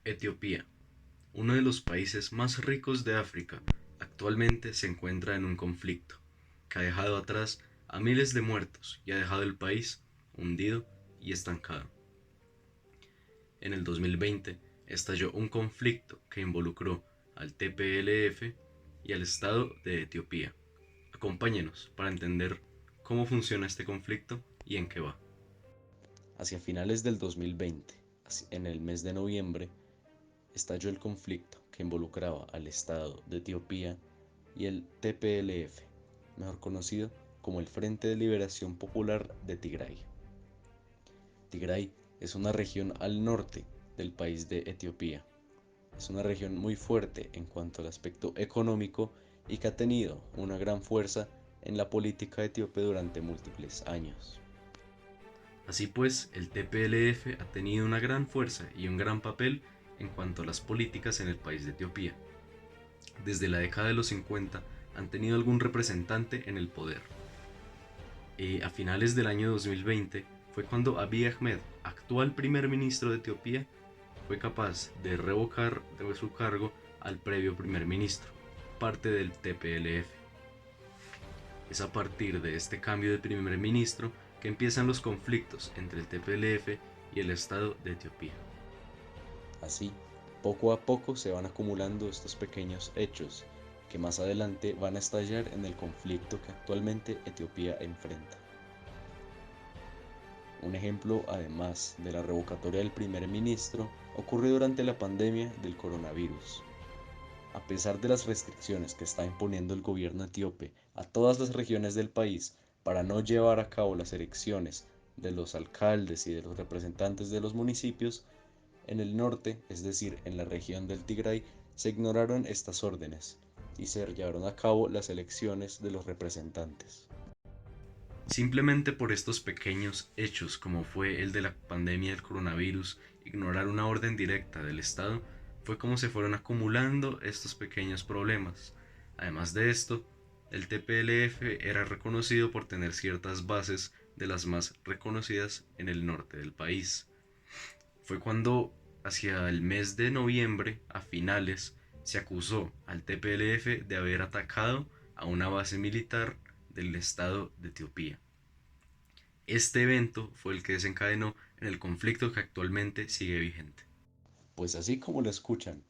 Etiopía, uno de los países más ricos de África, actualmente se encuentra en un conflicto que ha dejado atrás a miles de muertos y ha dejado el país hundido y estancado. En el 2020 estalló un conflicto que involucró al TPLF y al Estado de Etiopía. Acompáñenos para entender cómo funciona este conflicto y en qué va. Hacia finales del 2020, en el mes de noviembre, estalló el conflicto que involucraba al Estado de Etiopía y el TPLF, mejor conocido como el Frente de Liberación Popular de Tigray. Tigray es una región al norte del país de Etiopía. Es una región muy fuerte en cuanto al aspecto económico y que ha tenido una gran fuerza en la política etíope durante múltiples años. Así pues, el TPLF ha tenido una gran fuerza y un gran papel en cuanto a las políticas en el país de Etiopía. Desde la década de los 50 han tenido algún representante en el poder. A finales del año 2020 fue cuando Abiy Ahmed, actual primer ministro de Etiopía, fue capaz de revocar de su cargo al previo primer ministro, parte del TPLF. Es a partir de este cambio de primer ministro que empiezan los conflictos entre el TPLF y el Estado de Etiopía. Así, poco a poco se van acumulando estos pequeños hechos que más adelante van a estallar en el conflicto que actualmente Etiopía enfrenta. Un ejemplo, además de la revocatoria del primer ministro, ocurrió durante la pandemia del coronavirus. A pesar de las restricciones que está imponiendo el gobierno etíope a todas las regiones del país para no llevar a cabo las elecciones de los alcaldes y de los representantes de los municipios, en el norte, es decir, en la región del Tigray, se ignoraron estas órdenes y se llevaron a cabo las elecciones de los representantes. Simplemente por estos pequeños hechos, como fue el de la pandemia del coronavirus, ignorar una orden directa del Estado, fue como se fueron acumulando estos pequeños problemas. Además de esto, el TPLF era reconocido por tener ciertas bases de las más reconocidas en el norte del país. Fue cuando, hacia el mes de noviembre, a finales, se acusó al TPLF de haber atacado a una base militar del Estado de Etiopía. Este evento fue el que desencadenó en el conflicto que actualmente sigue vigente. Pues así como lo escuchan,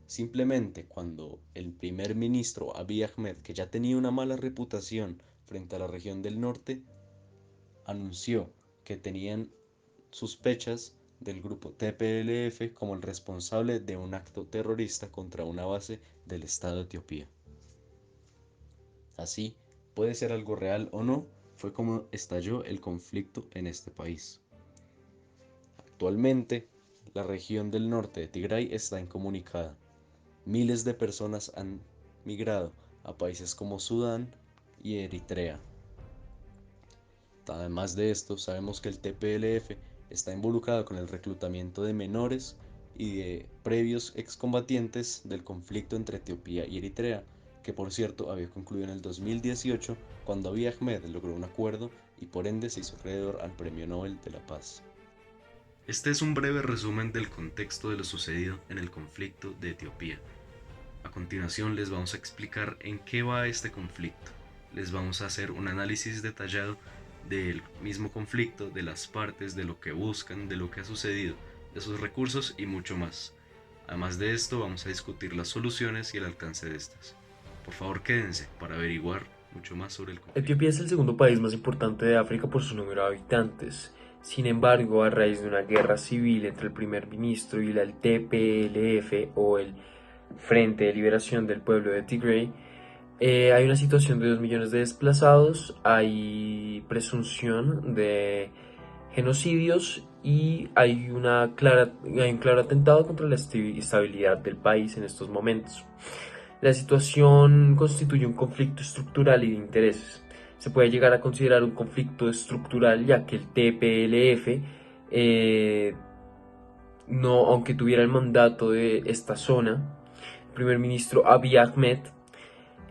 simplemente cuando el primer ministro Abiy Ahmed, que ya tenía una mala reputación frente a la región del norte, anunció que tenían sospechas del grupo TPLF como el responsable de un acto terrorista contra una base del Estado de Etiopía. Así, puede ser algo real o no, fue como estalló el conflicto en este país. Actualmente, la región del norte de Tigray está incomunicada. Miles de personas han migrado a países como Sudán y Eritrea. Además de esto, sabemos que el TPLF está involucrado con el reclutamiento de menores y de previos excombatientes del conflicto entre Etiopía y Eritrea, que por cierto había concluido en el 2018 cuando Abiy Ahmed logró un acuerdo y por ende se hizo acreedor al Premio Nobel de la Paz. Este es un breve resumen del contexto de lo sucedido en el conflicto de Etiopía. A continuación les vamos a explicar en qué va este conflicto. Les vamos a hacer un análisis detallado del mismo conflicto, de las partes, de lo que buscan, de lo que ha sucedido, de sus recursos y mucho más. Además de esto, vamos a discutir las soluciones y el alcance de estas. Por favor, quédense para averiguar mucho más sobre el conflicto. Etiopía es el segundo país más importante de África por su número de habitantes. Sin embargo, a raíz de una guerra civil entre el primer ministro y el TPLF o el Frente de Liberación del Pueblo de Tigray, hay una situación de 2 millones de desplazados, hay presunción de genocidios y hay un claro atentado contra la estabilidad del país en estos momentos. La situación constituye un conflicto estructural y de intereses. Se puede llegar a considerar un conflicto estructural ya que el TPLF, no, aunque tuviera el mandato de esta zona, el primer ministro Abiy Ahmed,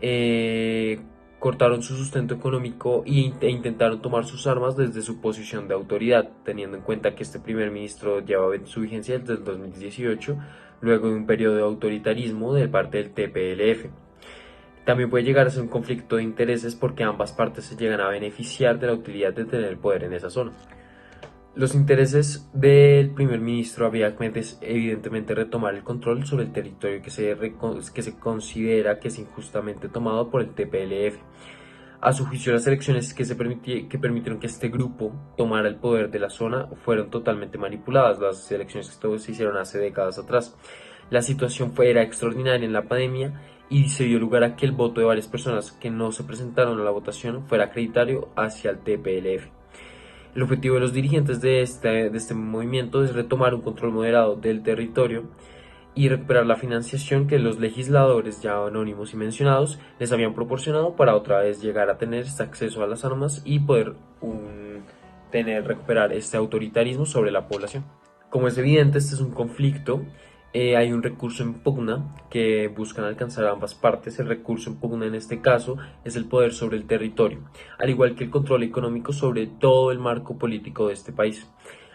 eh, cortaron su sustento económico e intentaron tomar sus armas desde su posición de autoridad, teniendo en cuenta que este primer ministro lleva su vigencia desde el 2018, luego de un periodo de autoritarismo de parte del TPLF. También puede llegar a ser un conflicto de intereses porque ambas partes se llegan a beneficiar de la utilidad de tener el poder en esa zona. Los intereses del primer ministro Abiy Ahmed es evidentemente retomar el control sobre el territorio que se considera que es injustamente tomado por el TPLF. A su juicio, las elecciones que permitieron que este grupo tomara el poder de la zona fueron totalmente manipuladas. Las elecciones que se hicieron hace décadas atrás. La situación era extraordinaria en la pandemia y se dio lugar a que el voto de varias personas que no se presentaron a la votación fuera acreditario hacia el TPLF. El objetivo de los dirigentes de este movimiento es retomar un control moderado del territorio y recuperar la financiación que los legisladores ya anónimos y mencionados les habían proporcionado para otra vez llegar a tener este acceso a las armas y poder recuperar este autoritarismo sobre la población. Como es evidente, este es un conflicto. Hay un recurso en pugna que buscan alcanzar a ambas partes. El recurso en pugna en este caso es el poder sobre el territorio, al igual que el control económico sobre todo el marco político de este país.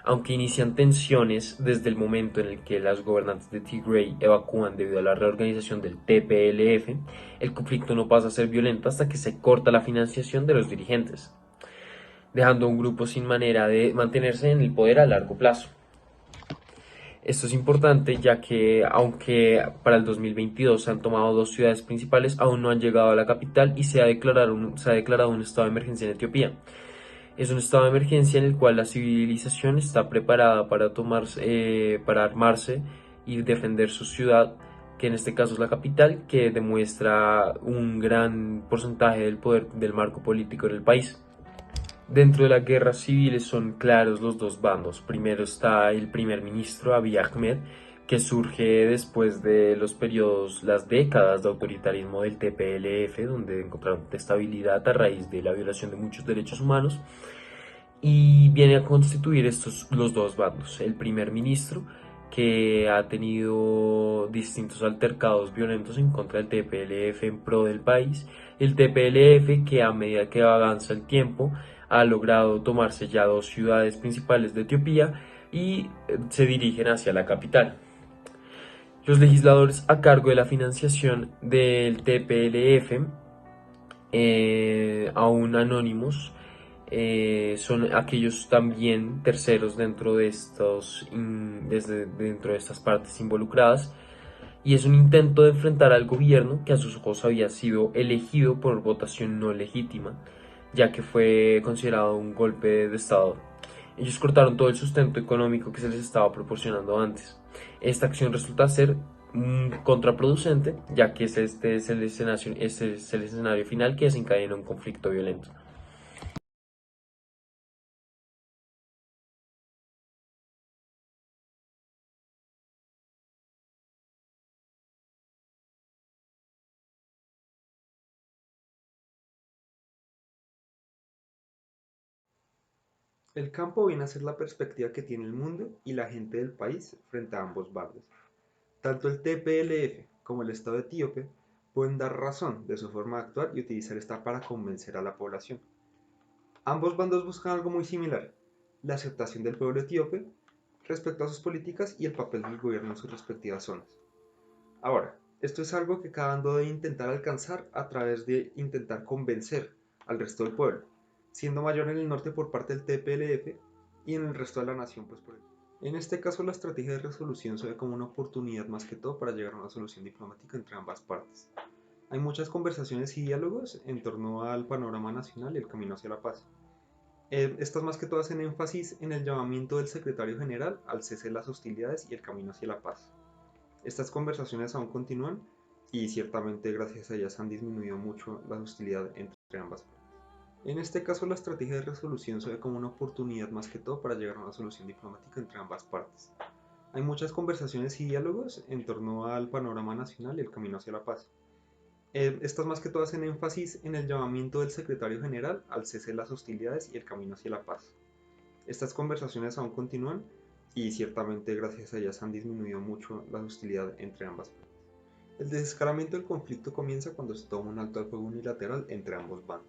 Aunque inician tensiones desde el momento en el que las gobernantes de Tigray evacúan debido a la reorganización del TPLF, el conflicto no pasa a ser violento hasta que se corta la financiación de los dirigentes, dejando a un grupo sin manera de mantenerse en el poder a largo plazo. Esto es importante ya que aunque para el 2022 se han tomado dos ciudades principales, aún no han llegado a la capital y se ha declarado un estado de emergencia en Etiopía. Es un estado de emergencia en el cual la civilización está preparada para armarse y defender su ciudad, que en este caso es la capital, que demuestra un gran porcentaje del poder del marco político en el país. Dentro de la guerra civil son claros los dos bandos. Primero está el primer ministro Abiy Ahmed, que surge después de los periodos, las décadas de autoritarismo del TPLF, donde encontraron estabilidad a raíz de la violación de muchos derechos humanos, y viene a constituir los dos bandos. El primer ministro, que ha tenido distintos altercados violentos en contra del TPLF en pro del país, el TPLF que a medida que avanza el tiempo ha logrado tomarse ya dos ciudades principales de Etiopía y se dirigen hacia la capital. Los legisladores a cargo de la financiación del TPLF, aún anónimos, son aquellos también terceros dentro de estas partes involucradas, y es un intento de enfrentar al gobierno que a sus ojos había sido elegido por votación no legítima, ya que fue considerado un golpe de Estado. Ellos cortaron todo el sustento económico que se les estaba proporcionando antes. Esta acción resulta ser contraproducente, ya que este es el escenario final que desencadena un conflicto violento. El campo viene a ser la perspectiva que tiene el mundo y la gente del país frente a ambos bandos. Tanto el TPLF como el Estado etíope pueden dar razón de su forma de actuar y utilizar esta para convencer a la población. Ambos bandos buscan algo muy similar: la aceptación del pueblo etíope respecto a sus políticas y el papel del gobierno en sus respectivas zonas. Ahora, esto es algo que cada bando debe intentar alcanzar a través de intentar convencer al resto del pueblo, siendo mayor en el norte por parte del TPLF y en el resto de la nación pues por el... En este caso la estrategia de resolución se ve como una oportunidad más que todo para llegar a una solución diplomática entre ambas partes. Hay muchas conversaciones y diálogos en torno al panorama nacional y el camino hacia la paz. Estas más que todo hacen énfasis en el llamamiento del secretario general al cese de las hostilidades y el camino hacia la paz. Estas conversaciones aún continúan y ciertamente gracias a ellas han disminuido mucho la hostilidad entre ambas partes. En este caso la estrategia de resolución se ve como una oportunidad más que todo para llegar a una solución diplomática entre ambas partes. Hay muchas conversaciones y diálogos en torno al panorama nacional y el camino hacia la paz. Estas más que todo hacen énfasis en el llamamiento del secretario general al cese de las hostilidades y el camino hacia la paz. Estas conversaciones aún continúan y ciertamente gracias a ellas han disminuido mucho la hostilidad entre ambas partes. El desescalamiento del conflicto comienza cuando se toma un alto al fuego unilateral entre ambos bandos.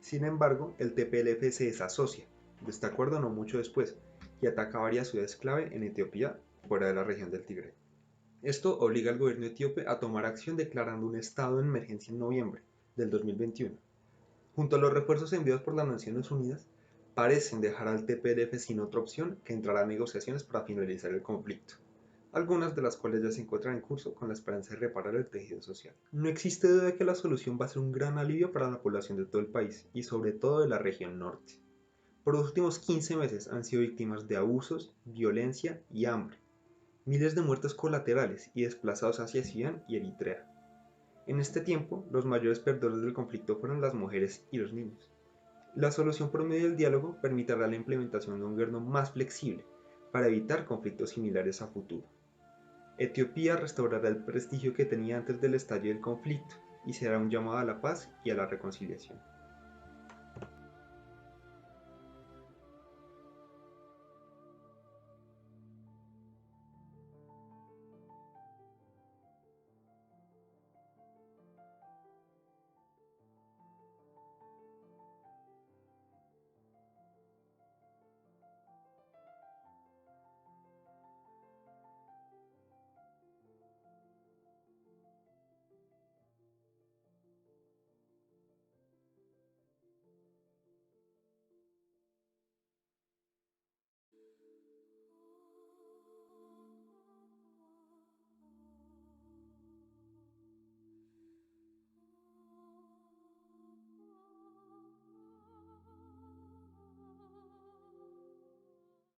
Sin embargo, el TPLF se desasocia de este acuerdo no mucho después y ataca varias ciudades clave en Etiopía, fuera de la región del Tigre. Esto obliga al gobierno etíope a tomar acción declarando un estado de emergencia en noviembre del 2021. Junto a los refuerzos enviados por las Naciones Unidas, parecen dejar al TPLF sin otra opción que entrar a negociaciones para finalizar el conflicto, algunas de las cuales ya se encuentran en curso con la esperanza de reparar el tejido social. No existe duda de que la solución va a ser un gran alivio para la población de todo el país y sobre todo de la región norte. Por los últimos 15 meses han sido víctimas de abusos, violencia y hambre, miles de muertes colaterales y desplazados hacia Sudán y Eritrea. En este tiempo, los mayores perdedores del conflicto fueron las mujeres y los niños. La solución por medio del diálogo permitirá la implementación de un gobierno más flexible para evitar conflictos similares a futuro. Etiopía restaurará el prestigio que tenía antes del estallido del conflicto y será un llamado a la paz y a la reconciliación.